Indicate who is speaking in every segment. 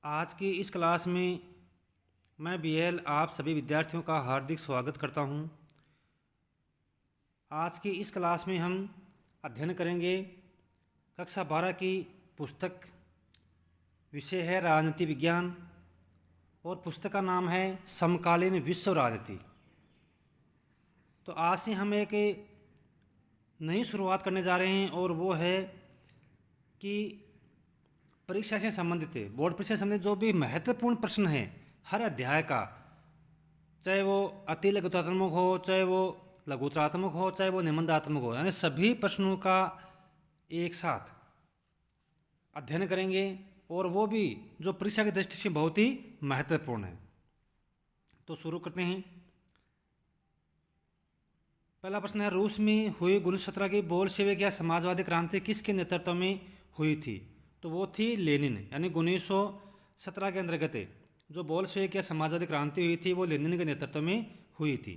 Speaker 1: आज की इस क्लास में मैं बीएल आप सभी विद्यार्थियों का हार्दिक स्वागत करता हूं। आज की इस क्लास में हम अध्ययन करेंगे कक्षा 12 की पुस्तक। विषय है राजनीति विज्ञान और पुस्तक का नाम है समकालीन विश्व राजनीति। तो आज से हम एक नई शुरुआत करने जा रहे हैं और वो है कि परीक्षा से संबंधित बोर्ड परीक्षा से संबंधित जो भी महत्वपूर्ण प्रश्न है हर अध्याय का, चाहे वो अति लघुत्रात्मक हो, चाहे वो लघुत्रात्मक हो, चाहे वो निबंधात्मक हो, यानी सभी प्रश्नों का एक साथ अध्ययन करेंगे और वो भी जो परीक्षा की दृष्टि से बहुत ही महत्वपूर्ण है। तो शुरू करते हैं। पहला प्रश्न है, रूस में हुई 1917 की बोल्शेविक या समाजवादी क्रांति किसके नेतृत्व में हुई थी? तो वो थी लेनिन, यानी 1917 के अंतर्गत जो बोल्शेविक या समाजवादी क्रांति हुई थी वो लेनिन के नेतृत्व में हुई थी।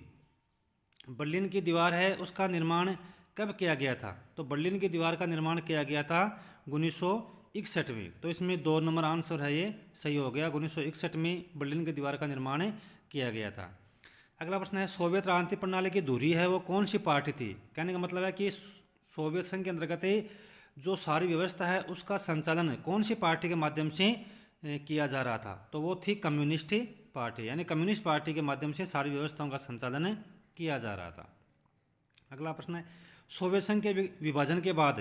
Speaker 1: बर्लिन की दीवार है उसका निर्माण कब किया गया था? तो बर्लिन की दीवार का निर्माण किया गया था 1961 में। तो इसमें 2 नंबर आंसर है, ये सही हो गया। 1961 में बर्लिन की दीवार का निर्माण किया गया था। अगला प्रश्न है, सोवियत राजनीतिक प्रणाली की धुरी है वो कौन सी पार्टी थी? कहने का मतलब है कि सोवियत संघ के अंतर्गत जो सारी व्यवस्था है उसका संचालन कौन सी पार्टी के माध्यम से किया जा रहा था? तो वो थी कम्युनिस्ट पार्टी, यानी कम्युनिस्ट पार्टी के माध्यम से सारी व्यवस्थाओं का संचालन किया जा रहा था। अगला प्रश्न है, सोवियत संघ के विभाजन के बाद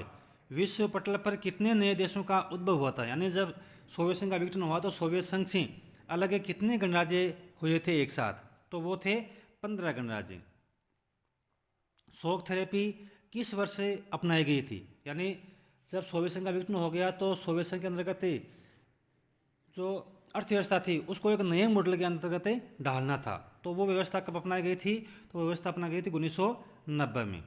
Speaker 1: विश्व पटल पर कितने नए देशों का उद्भव हुआ था? यानी जब सोवियत संघ का विघटन हुआ तो सोवियत संघ से अलग कितने गणराज्य हुए थे एक साथ? तो वो थे 15 गणराज्य। शॉक थेरेपी किस वर्ष से अपनाई गई थी? यानी जब सोवियत संघ का विघटन हो गया तो सोवियत संघ के अंतर्गत जो अर्थव्यवस्था थी उसको एक नए मॉडल के अंतर्गत ढालना था। तो वो व्यवस्था कब अपनाई गई थी? तो वो व्यवस्था अपनाई गई थी 1990 में।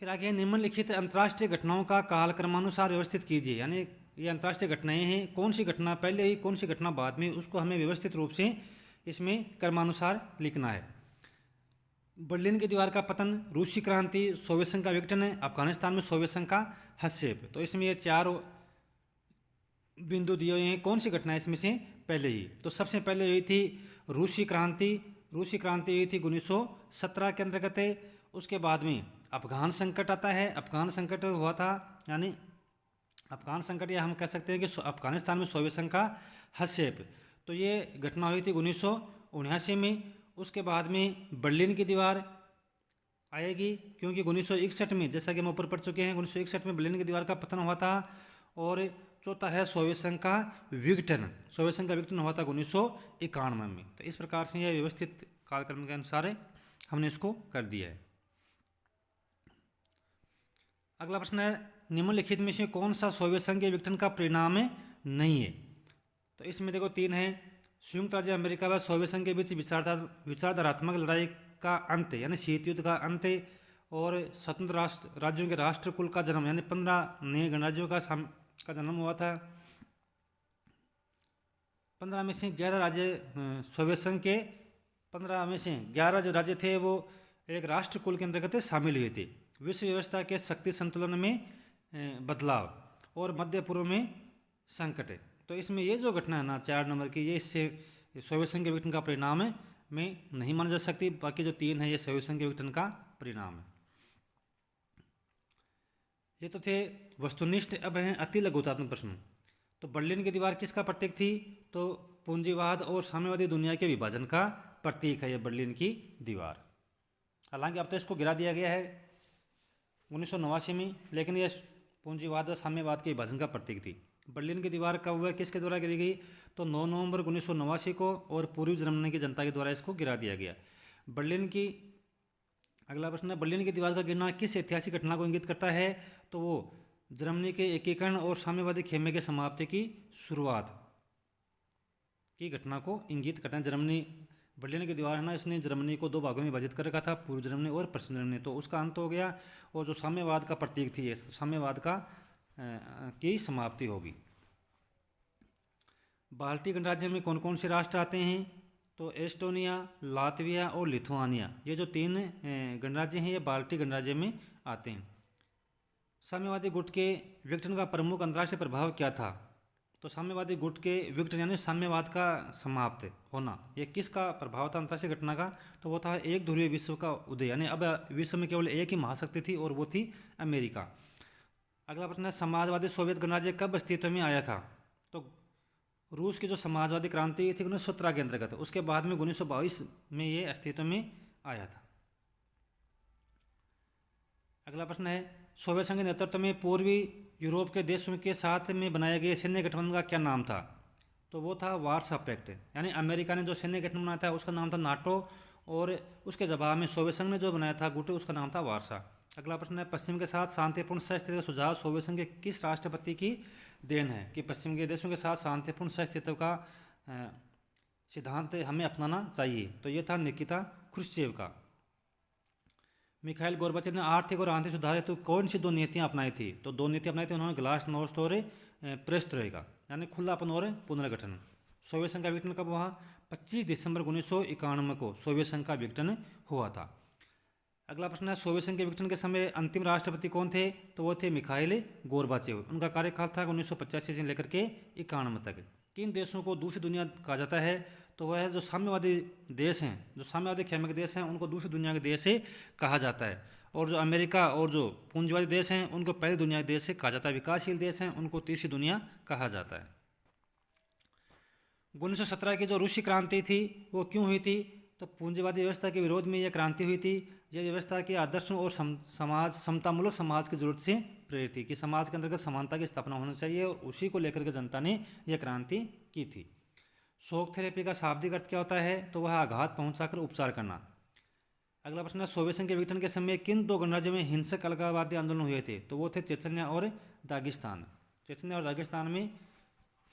Speaker 1: फिर आगे, निम्नलिखित अंतर्राष्ट्रीय घटनाओं का कालक्रमानुसार व्यवस्थित कीजिए। यानी ये अंतर्राष्ट्रीय घटनाएं हैं, कौन सी घटना पहले ही कौन सी घटना बाद में, उसको हमें व्यवस्थित रूप से इसमें क्रमानुसार लिखना है। बर्लिन की दीवार का पतन, रूसी क्रांति, सोवियत संघ का विघटन, अफगानिस्तान में सोवियत संघ का हस्तक्षेप। तो इसमें ये 4 बिंदु दिए हुए हैं, कौन सी घटना है इसमें से पहले ही? तो सबसे पहले हुई थी रूसी क्रांति। रूसी क्रांति हुई थी 1917 के अंतर्गत। उसके बाद में अफगान संकट आता है। अफगान संकट हुआ था, यानी अफगान संकट या हम कह सकते हैं कि अफगानिस्तान में सोवियत संघ का हस्तक्षेप। तो ये घटना हुई थी 1979 में। उसके बाद में बर्लिन की दीवार आएगी, क्योंकि 1961 में, जैसा कि हम ऊपर पढ़ चुके हैं, 1961 में बर्लिन की दीवार का पतन हुआ था। और चौथा है सोवियत संघ का विघटन। सोवियत संघ का विघटन हुआ था 1991 में। तो इस प्रकार से यह व्यवस्थित कालक्रम के अनुसार हमने इसको कर दिया है। अगला प्रश्न है, निम्नलिखित में से कौन सा सोवियत संघ के विघटन का परिणाम नहीं है? तो इसमें देखो 3 है। संयुक्त राज्य अमेरिका व सोवियत संघ के बीच विचारधारात्मक लड़ाई का अंत, यानी शीत युद्ध का अंत, और स्वतंत्र राष्ट्र राज्यों के राष्ट्र कुल का जन्म, यानी 15 नए गणराज्यों का जन्म हुआ था। 15 में से 11 राज्य सोवियत संघ के 15 में से 11 जो राज्य थे वो एक राष्ट्र कुल के अंतर्गत शामिल हुए थे। विश्व व्यवस्था के शक्ति संतुलन में बदलाव और मध्य पूर्व में संकट। तो इसमें ये जो घटना है ना 4 नंबर की, ये इससे सोवियत संघ के विघटन का परिणाम में नहीं माना जा सकती। बाकी जो 3 है ये सोवियत संघ के विघटन का परिणाम है। ये तो थे वस्तुनिष्ठ। अब हैं अति लघुतात्मक प्रश्न। तो बर्लिन की दीवार किसका प्रतीक थी? तो पूंजीवाद और साम्यवादी दुनिया के विभाजन का प्रतीक है ये बर्लिन की दीवार। हालांकि अब तो इसको गिरा दिया गया है 1989 में, लेकिन ये पूंजीवाद और साम्यवाद के विभाजन का प्रतीक थी। बर्लिन की दीवार कब हुआ, किसके द्वारा गिरी गई? तो 9 नवंबर 1989 को, और पूर्वी जर्मनी की जनता के द्वारा इसको गिरा दिया गया। बर्लिन की अगला प्रश्न है, बर्लिन की दीवार का गिरना किस ऐतिहासिक घटना को इंगित करता है? तो वो जर्मनी के एकीकरण और साम्यवादी खेमे के समाप्ति की शुरुआत की घटना को इंगित करता है। जर्मनी, बर्लिन की दीवार है ना, इसने जर्मनी को 2 भागों में विभाजित कर रखा था, पूर्व जर्मनी और पश्चिम जर्मनी। तो उसका अंत हो गया, और जो साम्यवाद का प्रतीक थी, साम्यवाद का की समाप्ति होगी। बाल्टी गणराज्य में कौन कौन से राष्ट्र आते हैं? तो एस्टोनिया, लातविया और लिथुआनिया, ये जो 3 गणराज्य हैं ये बाल्टी गणराज्य में आते हैं। साम्यवादी गुट के विघटन का प्रमुख अंतर्राष्ट्रीय प्रभाव क्या था? तो साम्यवादी गुट के विघटन यानी साम्यवाद का समाप्त होना, ये किसका प्रभाव था अंतर्राष्ट्रीय घटना का? तो वो था एक ध्रुवीय विश्व का उदय, यानी अब विश्व में केवल एक ही महाशक्ति थी और वो थी अमेरिका। अगला प्रश्न है, समाजवादी सोवियत गणराज्य कब अस्तित्व में आया था? तो रूस की जो समाजवादी क्रांति थी 1917 के अंतर्गत, उसके बाद में 1922 में ये अस्तित्व में आया था। अगला प्रश्न है, सोवियत संघ के नेतृत्व में पूर्वी यूरोप के देशों के साथ में बनाए गए सैन्य गठबंधन का क्या नाम था? तो वो था वार्सा पैक्ट, यानी अमेरिका ने जो सैन्य गठबंधन बनाया था उसका नाम था नाटो, और उसके जवाब में सोवियत संघ ने जो बनाया था गुट, उसका नाम था वार्सा। अगला प्रश्न है, पश्चिम के साथ शांतिपूर्ण सहस्थिति का सुझाव सोवियत संघ के किस राष्ट्रपति की देन है? कि पश्चिम के देशों के साथ शांतिपूर्ण सहस्थिति का सिद्धांत हमें अपनाना चाहिए, तो ये था निकिता क्रुश्चेव का। मिखाइल गोर्बाचेव ने आर्थिक और आंतरिक सुधार हेतु कौन सी दो नीतियां अपनाई थी? तो दो नीतियां अपनाई थी उन्होंने, ग्लासनोस्ट और पेरेस्ट्रोइका, यानी खुलापन और पुनर्गठन। सोवियत संघ का विघटन कब हुआ? 25 दिसंबर 1991 को सोवियत संघ का विघटन हुआ था। अगला प्रश्न है, सोवियत संघ के विघटन के समय अंतिम राष्ट्रपति कौन थे? तो वो थे मिखाइल गोर्बाचेव। उनका कार्यकाल था 1985 से लेकर के 91 तक। किन देशों को दूसरी दुनिया कहा जाता है? तो वह जो साम्यवादी देश हैं, जो साम्यवादी खेमे के देश हैं, उनको दूसरी दुनिया के देश से कहा जाता है। और जो अमेरिका और जो पूंजीवादी देश हैं उनको पहली दुनिया के देश से कहा जाता है। विकासशील देश हैं उनको तीसरी दुनिया कहा जाता है। 1917 की जो रूसी क्रांति थी वो क्यों हुई थी? तो पूंजीवादी व्यवस्था के विरोध में यह क्रांति हुई थी। यह व्यवस्था के आदर्शों और समाज समतामूलक समाज की जरूरत से प्रेरित थी कि समाज के अंतर्गत समानता की स्थापना होनी चाहिए, और उसी को लेकर के जनता ने यह क्रांति की थी। शॉक थेरेपी का शाब्दिक अर्थ क्या होता है? तो वह आघात पहुंचाकर उपचार करना। अगला प्रश्न है, सोवियत संघ के विघटन के समय किन दो गणराज्यों में हिंसक अलगाववादी आंदोलन हुए थे? तो वो थे चेचन्या और दागिस्तान। चेचन्या और दागिस्तान में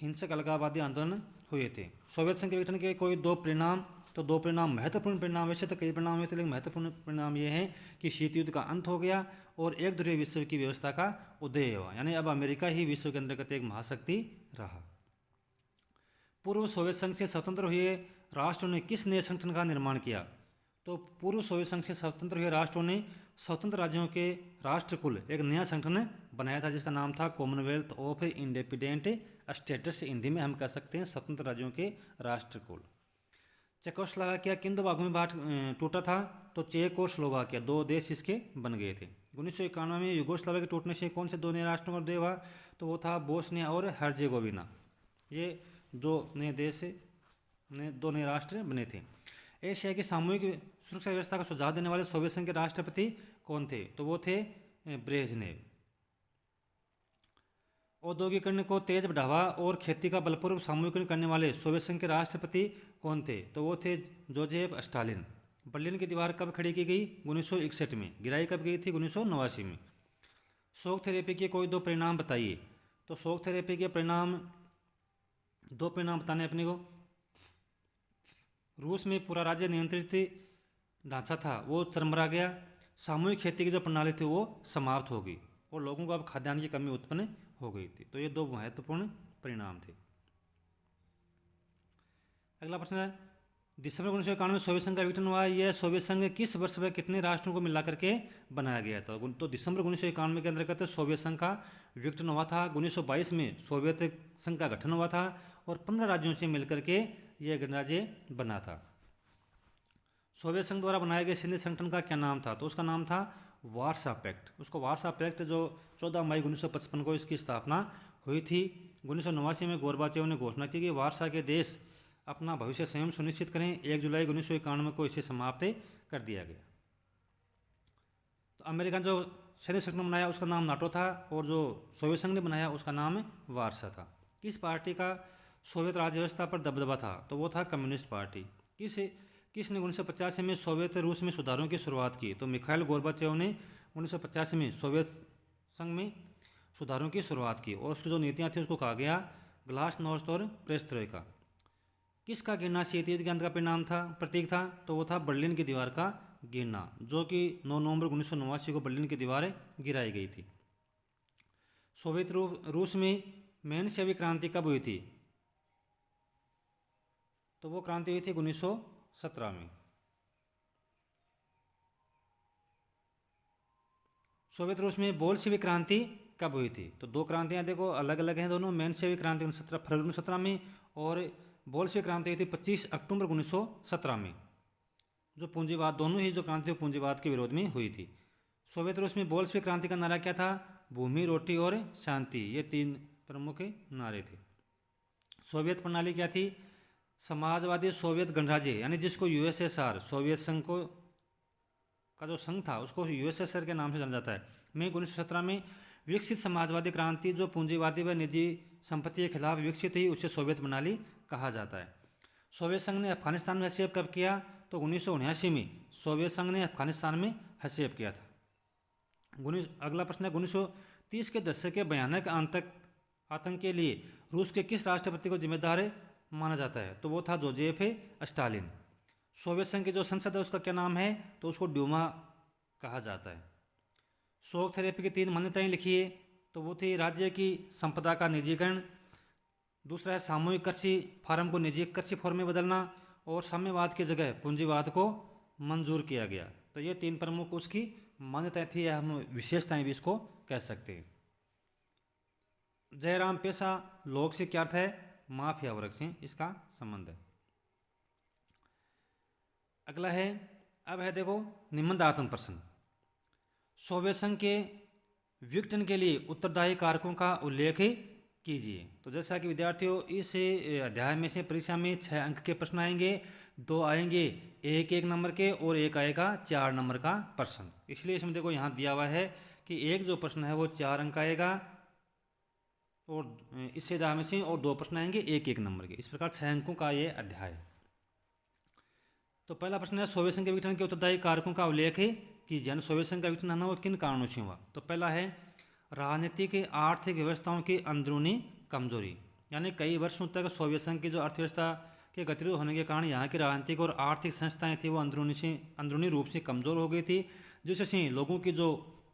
Speaker 1: हिंसक अलगाववादी आंदोलन हुए थे। सोवियत संघ के विघटन के कोई दो परिणाम? तो दो परिणाम, महत्वपूर्ण परिणाम, वैसे तो कई परिणाम हुए थे लेकिन महत्वपूर्ण परिणाम ये है कि शीत युद्ध का अंत हो गया और एक ध्रुवीय विश्व की व्यवस्था का उदय हुआ, यानी अब अमेरिका ही विश्व के अंतर्गत एक महाशक्ति रहा। पूर्व सोवियत संघ से स्वतंत्र हुए राष्ट्रों ने किस नए संगठन का निर्माण किया? तो पूर्व सोवियत संघ से स्वतंत्र हुए राष्ट्रों ने स्वतंत्र राज्यों के राष्ट्रकुल एक नया संगठन बनाया था जिसका नाम था Commonwealth of independent states. Hindi में हम कह सकते हैं स्वतंत्र राज्यों के राष्ट्रकुल। चेकोस्लोवाकिया किन दो भागों में टूटा था? तो चेक और स्लोवाकिया दो देश इसके बन गए थे। 1991 में यूगोस्लाविया के टूटने से कौन से दो नए राष्ट्रों का उदय हुआ? तो वो था बोस्निया और हर्जेगोविना। ये दो नए राष्ट्र बने थे। एशिया की सामूहिक सुरक्षा व्यवस्था का सुझाव देने वाले सोवियत संघ के राष्ट्रपति कौन थे? तो वो थे ब्रेजनेव। औद्योगिकरण को तेज बढ़ावा और खेती का बलपूर्वक सामूहिकरण करने वाले सोवियत संघ के राष्ट्रपति कौन थे? तो वो थे जोजेफ स्टालिन। बर्लिन की दीवार कब खड़ी की गई? 1961 में। गिराई कब गई थी? 1989 में। शॉक थेरेपी के कोई दो परिणाम बताइए। तो शॉक थेरेपी के दो परिणाम बताने अपने को। रूस में पूरा राज्य नियंत्रित ढांचा था वो चरमरा गया, सामूहिक खेती की जो प्रणाली थी वो समाप्त हो गई और लोगों को अब खाद्यान्न की कमी उत्पन्न हो गई थी। तो ये दो महत्वपूर्ण परिणाम थे। अगला प्रश्न है, दिसंबर 1991 में सोवियत संघ का विघटन हुआ। यह सोवियत संघ किस वर्ष में कितने राष्ट्रों को मिला करके बनाया गया था? तो दिसंबर 1991 के अंतर्गत सोवियत संघ का विघटन हुआ था। 1922 में सोवियत संघ का गठन हुआ था और 15 राज्यों से मिलकर के यह गणराज्य बना था। सोवियत संघ द्वारा बनाए गए सैन्य संगठन का क्या नाम था? तो उसका नाम था वार्सा पैक्ट। उसको वार्सा पैक्ट जो 14 मई 1955 को इसकी स्थापना हुई थी। 1989 में गोर्बाचेव ने घोषणा की कि वार्सा के देश अपना भविष्य स्वयं सुनिश्चित करें। 1 जुलाई 1991 को इसे समाप्त कर दिया गया। तो अमेरिका जो सैन्य संगठन बनाया उसका नाम नाटो था और जो सोवियत संघ ने बनाया उसका नाम वार्सा था। किस पार्टी का सोवियत राज्य व्यवस्था पर दबदबा था? तो वो था कम्युनिस्ट पार्टी। किसने 1985 में सोवियत रूस में सुधारों की शुरुआत की? तो मिखाइल गोर्बाचेव ने 1985 में सोवियत संघ में सुधारों की शुरुआत की और उसकी जो नीतियाँ थी उसको कहा गया ग्लासनोस्ट और पेरेस्ट्रोइका। किसका गिरना शीत युद्ध के अंत का प्रतीक था? तो वो था बर्लिन की दीवार का गिरना, जो कि 9 नवंबर 1989 को बर्लिन की दीवार गिराई गई थी। सोवियत रूस में मेन्शेविक क्रांति कब हुई थी? तो वो क्रांति हुई थी 1917 में। सोवियत रूस में बोल्शेविक क्रांति कब हुई थी? तो दो क्रांतियाँ देखो अलग अलग हैं दोनों। मेंशेविक क्रांति 17 फरवरी 1917 में, और बोल्शेविक क्रांति हुई थी 25 अक्टूबर 1917 में। जो पूंजीवाद, दोनों ही जो क्रांति पूंजीवाद के विरोध में हुई थी। सोवियत रूस में बोल्शेविक क्रांति का नारा क्या था? भूमि, रोटी और शांति, ये 3 प्रमुख नारे थे। सोवियत प्रणाली क्या थी? समाजवादी सोवियत गणराज्य, यानी जिसको यूएसएसआर, सोवियत संघ को का जो संघ था उसको यूएसएसआर के नाम से जाना जाता है, में 1917 में विकसित समाजवादी क्रांति जो पूंजीवादी व निजी संपत्ति के खिलाफ विकसित हुई, उसे सोवियत प्रणाली कहा जाता है। सोवियत संघ ने अफगानिस्तान में हस्तक्षेप कब किया? तो 1979 में सोवियत संघ ने अफगानिस्तान में हस्तक्षेप किया था। अगला प्रश्न है, 1930 के दशक के भयानक आतंक के लिए रूस के किस राष्ट्रपति को जिम्मेदार माना जाता है? तो वो था जोसेफ स्टालिन। सोवियत संघ की जो संसद है उसका क्या नाम है? तो उसको ड्यूमा कहा जाता है। शोक थेरेपी की 3 मान्यताएं लिखिए। तो वो थी राज्य की संपदा का निजीकरण, दूसरा है सामूहिक कृषि फार्म को निजी कृषि फॉर्म में बदलना, और साम्यवाद की जगह पूंजीवाद को मंजूर किया गया। तो ये 3 प्रमुख उसकी मान्यताएं थी, या हम विशेषताएं भी इसको कह सकते हैं। जयराम पेशा लोक से क्या अर्थ है? माफिया वर्ग से इसका संबंध है। अगला है, अब है देखो निबंधात्मक प्रश्न। सोवियत संघ के विघटन के लिए उत्तरदायी कारकों का उल्लेख कीजिए। तो जैसा कि विद्यार्थियों इस अध्याय में से परीक्षा में 6 अंक के प्रश्न आएंगे, 2 आएंगे 1 नंबर के और 1 आएगा 4 नंबर का प्रश्न। इसलिए इसमें देखो यहाँ दिया हुआ है कि एक जो प्रश्न है वो 4 अंक आएगा, और इससे अध्याय में से और 2 प्रश्न आएंगे 1 नंबर के। इस प्रकार 6 अंकों का ये अध्याय है। तो पहला प्रश्न है, सोवियत संघ के विघटन के उत्तरदायी कारकों का उल्लेख कीजिए। सोवियत संघ का विघटन होना वो किन कारणों से हुआ? तो पहला है राजनीतिक आर्थिक व्यवस्थाओं की अंदरूनी कमजोरी, यानी कई वर्षों तक सोवियत संघ की जो अर्थव्यवस्था के गतिरोध होने के कारण यहाँ की राजनीतिक और आर्थिक संस्थाएं थी वो अंदरूनी रूप से कमज़ोर हो गई थी, जिससे लोगों की जो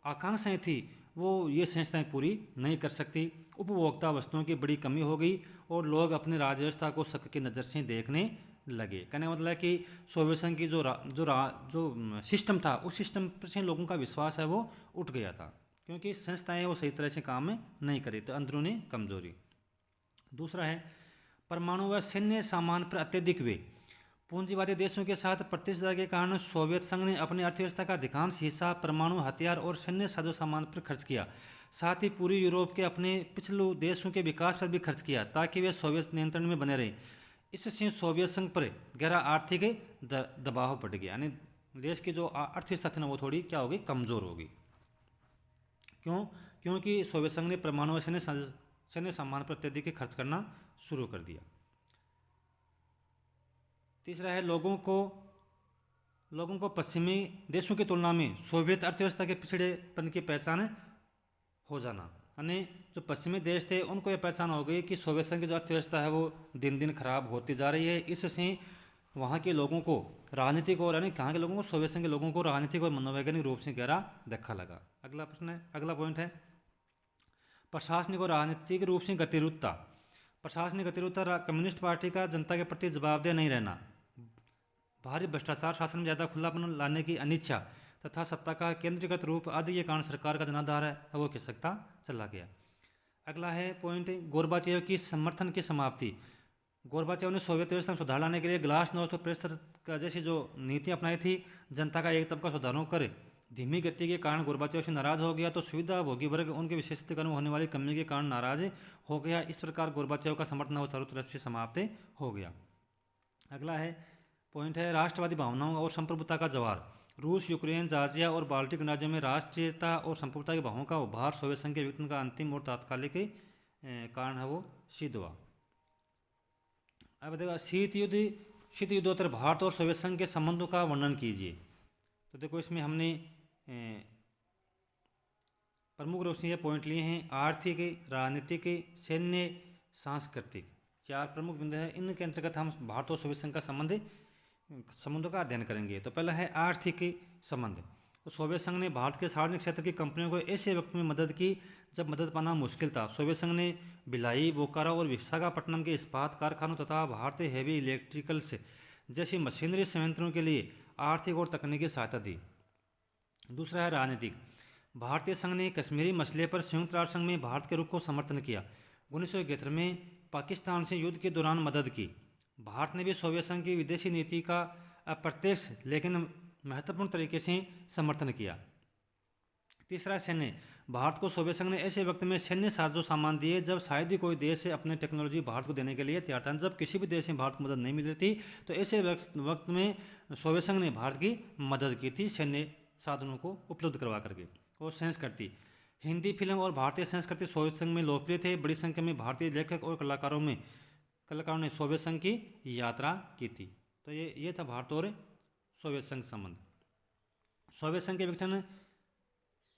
Speaker 1: आकांक्षाएं थी वो ये संस्थाएं पूरी नहीं कर सकती। उपभोक्ता वस्तुओं की बड़ी कमी हो गई और लोग अपनी राज्य व्यवस्था को शक की नज़र से देखने लगे। कहने का मतलब है कि सोवियत संघ की जो सिस्टम था उस सिस्टम पर से लोगों का विश्वास है वो उठ गया था, क्योंकि संस्थाएं वो सही तरह से काम नहीं करी, तो अंदरूनी कमजोरी। दूसरा है परमाणु व सैन्य सामान पर अत्यधिक व्यय। पूंजीवादी देशों के साथ प्रतिस्पर्धा के कारण सोवियत संघ ने अपनी अर्थव्यवस्था का अधिकांश हिस्सा परमाणु हथियार और सैन्य साजो सामान पर खर्च किया। साथ ही पूरी यूरोप के अपने पिछले देशों के विकास पर भी खर्च किया ताकि वे सोवियत नियंत्रण में बने रहें। इससे सोवियत संघ पर गहरा आर्थिक दबाव पड़ गया, यानी देश की जो अर्थव्यवस्था थी ना वो थोड़ी क्या होगी, कमज़ोर होगी। क्यों? क्योंकि सोवियत संघ ने परमाणु व सैन्य सामान पर अत्यधिक खर्च करना शुरू कर दिया। तीसरा है लोगों को पश्चिमी देशों की तुलना में सोवियत अर्थव्यवस्था के पिछड़ेपन की पहचान हो जाना, यानी जो पश्चिमी देश थे उनको ये पहचान हो गई कि सोवियत संघ की जो अर्थव्यवस्था है वो दिन दिन खराब होती जा रही है। इससे वहाँ के लोगों को राजनीतिक और यानी कहाँ के लोगों को, सोवियत संघ के लोगों को राजनीतिक और मनोवैज्ञानिक रूप से गहरा धक्का लगा। अगला प्रश्न है, अगला पॉइंट है प्रशासनिक और राजनीतिक रूप से गतिरोधता। प्रशासनिक गतिरोधता कम्युनिस्ट पार्टी का जनता के प्रति जवाबदेह नहीं रहना, भारी भ्रष्टाचार, शासन में ज़्यादा खुलापन लाने की अनिच्छा तथा सत्ता का केंद्रीकृत रूप आदि के कारण सरकार का जनाधार है वो कह सकता चला गया। अगला है पॉइंट गोरबाचेव की समर्थन की समाप्ति। गोरबाचेव ने सोवियत व्यवस्था में सुधार लाने के लिए ग्लासनोस्ट और पेरेस्ट्रोइका जैसी जो नीति अपनाई थी, जनता का एक तबका सुधारों कर धीमी गति के कारण गोरबाचेव से नाराज हो गया, तो सुविधा भोगी वर्ग उनके विशेषीकरण में होने वाली कमी के कारण नाराज हो गया। इस प्रकार गोरबाचेव का समर्थन वो चारों तरफ से समाप्त हो गया। अगला है पॉइंट है राष्ट्रवादी भावनाओं और संप्रभुता का जवार। रूस, यूक्रेन, जॉर्जिया और बाल्टिक राज्यों में राष्ट्रीयता और संप्रभुता की भावों का उभार सोवियत संघ के विघटन का अंतिम और तात्कालिक कारण है वो सिद्ध हुआ। अब देखो शीत युद्धोत्तर भारत और सोवियत संघ के संबंधों का वर्णन कीजिए। तो देखो इसमें हमने प्रमुख रूप से ये पॉइंट लिए हैं, आर्थिक, राजनीतिक, सैन्य, सांस्कृतिक, 4 प्रमुख बिंदु हैं। इनके अंतर्गत हम भारत और सोवियत संघ का संबंधों का अध्ययन करेंगे। तो पहला है आर्थिक संबंध। तो सोवियत संघ ने भारत के सार्वजनिक क्षेत्र की कंपनियों को ऐसे वक्त में मदद की जब मदद पाना मुश्किल था। सोवियत संघ ने भिलाई, बोकारो और विशाखापट्टनम के इस्पात कारखानों तथा भारतीय हैवी इलेक्ट्रिकल्स जैसी मशीनरी संयंत्रों के लिए आर्थिक और तकनीकी सहायता दी। दूसरा है राजनीतिक। भारतीय संघ ने कश्मीरी मसले पर संयुक्त राष्ट्र संघ में भारत के रुख को समर्थन किया। 1971 में पाकिस्तान से युद्ध के दौरान मदद की। भारत ने भी सोवियत संघ की विदेशी नीति का अप्रत्यक्ष लेकिन महत्वपूर्ण तरीके से समर्थन किया। तीसरा, सैन्य। भारत को सोवियत संघ ने ऐसे वक्त में सैन्य साजो सामान दिए जब शायद ही कोई देश अपने टेक्नोलॉजी भारत को देने के लिए तैयार था। जब किसी भी देश में भारत को मदद नहीं मिल रही थी तो ऐसे वक्त में सोवियत संघ ने भारत की मदद की थी सैन्य साधनों को उपलब्ध करवा करके। और संस्कृति। हिंदी फिल्म और भारतीय संस्कृति सोवियत संघ में लोकप्रिय थे। बड़ी संख्या में भारतीय लेखक और कलाकारों ने सोवियत संघ की यात्रा की थी। तो ये था भारत और सोवियत संघ संबंध। सोवियत संघ के विघटन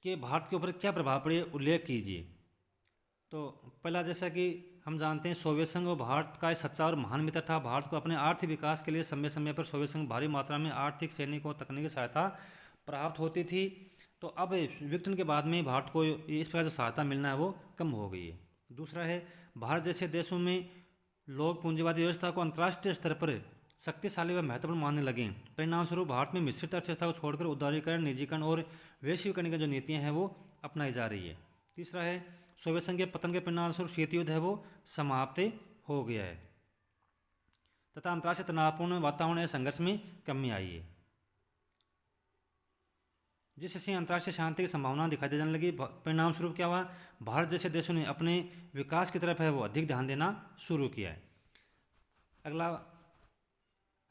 Speaker 1: के भारत के ऊपर क्या प्रभाव पड़े, उल्लेख कीजिए। तो पहला, जैसा कि हम जानते हैं, सोवियत संघ और भारत का एक सच्चा और महान मित्र था। भारत को अपने आर्थिक विकास के लिए समय समय पर सोवियत संघ भारी मात्रा में आर्थिक, सैनिक और तकनीकी सहायता प्राप्त होती थी। तो अब विघटन के बाद में भारत को इस प्रकार जो सहायता मिलना है वो कम हो गई है। दूसरा है, भारत जैसे देशों में लोग पूंजीवादी व्यवस्था को अंतर्राष्ट्रीय स्तर पर शक्तिशाली व महत्वपूर्ण मानने लगे। परिणामस्वरूप भारत में मिश्रित अर्थव्यवस्था को छोड़कर उदारीकरण, निजीकरण और वैश्वीकरण की जो नीतियाँ हैं वो अपनाई जा रही है। तीसरा है, सोवियत संघ के पतन के परिणामस्वरूप शीत युद्ध है वो समाप्त हो गया है तथा अंतर्राष्ट्रीय तनावपूर्ण वातावरण या संघर्ष में कमी आई है, जिससे अंतर्राष्ट्रीय शांति की संभावना दिखाई देने लगी। परिणाम स्वरूप क्या हुआ, भारत जैसे देशों ने अपने विकास की तरफ है वो अधिक ध्यान देना शुरू किया है। अगला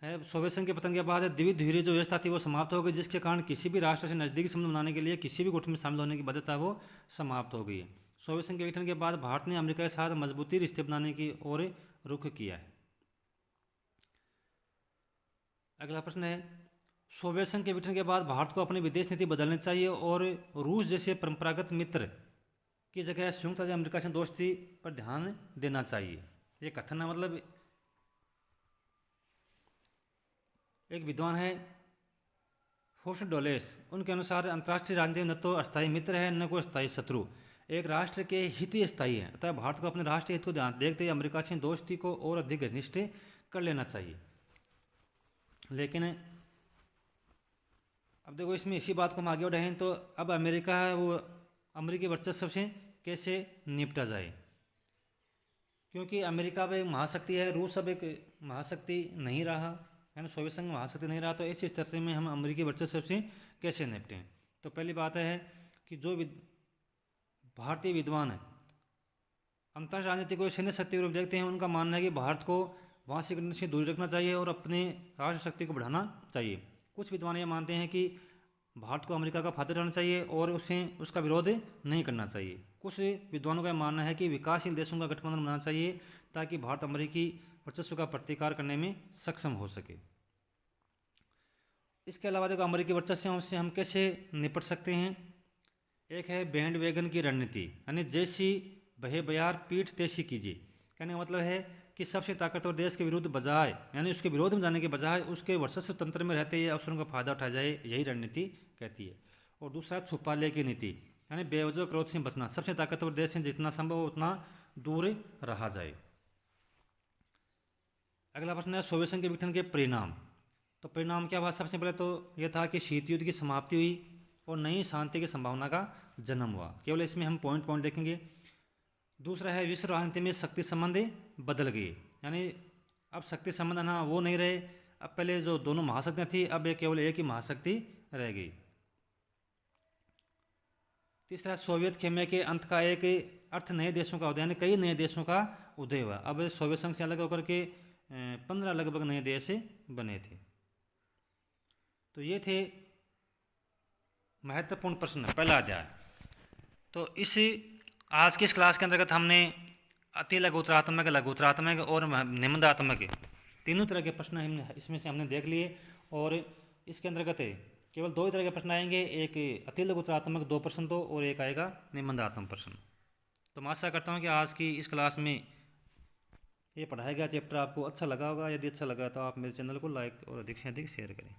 Speaker 1: है, सोवियत संघ के पतन के बाद द्विध्रुवीय जो व्यवस्था थी वो समाप्त हो गई, जिसके कारण किसी भी राष्ट्र से नजदीकी संबंध बनाने के लिए किसी भी गुट में शामिल होने की बाध्यता वो समाप्त हो गई है। सोवियत संघ के विघटन के बाद भारत ने अमेरिका के साथ मजबूती रिश्ते बनाने की ओर रुख किया है। अगला प्रश्न है, सोवियत संघ के विघटन के बाद भारत को अपनी विदेश नीति बदलनी चाहिए और रूस जैसे परंपरागत मित्र की जगह संयुक्त राज्य अमेरिका से दोस्ती पर ध्यान देना चाहिए। ये कथन है, मतलब एक विद्वान है फोर्स्ट डोलेस, उनके अनुसार अंतर्राष्ट्रीय राजनीति न तो अस्थायी मित्र है न कोई अस्थायी शत्रु, एक राष्ट्र के हित ही स्थायी है। अतः भारत को अपने राष्ट्रीय हित को ध्यान देखते हुए अमेरिका से दोस्ती को और अधिक घनिष्ठ कर लेना चाहिए। लेकिन अब देखो, इसमें इसी बात को हम आगे बढ़ाएं तो अब अमेरिका है वो अमेरिकी वर्चस्व से कैसे निपटा जाए, क्योंकि अमेरिका अब एक महाशक्ति है, रूस अब एक महाशक्ति नहीं रहा, यानी सोवियत संघ महाशक्ति नहीं रहा। तो ऐसी स्थिति में हम अमेरिकी वर्चस्व से कैसे निपटें। तो पहली बात है कि जो भारतीय विद्वान है अंतर्राष्ट्रीय राजनीति को सैन्य शक्ति के रूप देखते हैं, उनका मानना है कि भारत को वाशिंगटन से दूरी रखना चाहिए और अपने राष्ट्र शक्ति को बढ़ाना चाहिए। कुछ विद्वान ये मानते हैं कि भारत को अमेरिका का फायदा उठाना चाहिए और उसका विरोध नहीं करना चाहिए। कुछ विद्वानों का मानना है कि विकासशील देशों का गठबंधन बनाना चाहिए ताकि भारत अमेरिकी वर्चस्व का प्रतिकार करने में सक्षम हो सके। इसके अलावा देखो, अमेरिकी वर्चस्व से हम कैसे निपट सकते हैं। एक है बैंड वैगन की रणनीति, यानी जैसी बहे बयार पीठ तैसी कीजिए। कहने का मतलब है कि सबसे ताकतवर देश के विरुद्ध बजाय, यानी उसके विरोध में जाने के बजाय उसके वर्चस्व तंत्र में रहते हुए अवसरों का फायदा उठाया जाए, यही रणनीति कहती है। और दूसरा छुपा ले की नीति, यानी बेवजह क्रोध से बचना, सबसे ताकतवर देश से जितना संभव हो उतना दूर रहा जाए। अगला प्रश्न है, सोवियत संघ के विघटन के परिणाम। तो परिणाम क्या हुआ, सबसे पहले तो यह था कि शीत युद्ध की समाप्ति हुई और नई शांति की संभावना का जन्म हुआ। केवल इसमें हम पॉइंट देखेंगे। दूसरा है, विश्व राजनीति में शक्ति संबंध बदल गए, यानी अब शक्ति संबंध ना वो नहीं रहे। अब पहले जो दोनों महाशक्तियाँ थी, अब केवल एक ही महाशक्ति रह गई। तीसरा, सोवियत खेमे के अंत का एक अर्थ नए देशों का उदय, यानी कई नए देशों का उदय हुआ। अब सोवियत संघ से अलग होकर के 15 लगभग नए देश बने थे। तो ये थे महत्वपूर्ण प्रश्न, पहला अध्याय। तो आज की इस क्लास के अंतर्गत हमने अति लघुतरात्मक, लघुतरात्मक और निबंधात्मक तीनों तरह के प्रश्न इसमें से हमने देख लिए। और इसके अंतर्गत केवल 2 ही तरह के प्रश्न आएंगे, एक अति लघुतरात्मक 2 प्रश्न तो, और एक आएगा निबंधात्मक प्रश्न। तो मैं आशा करता हूँ कि आज की इस क्लास में ये पढ़ाया गया चैप्टर आपको अच्छा लगा होगा। यदि अच्छा लगा तो आप मेरे चैनल को लाइक और अधिक से अधिक शेयर करें।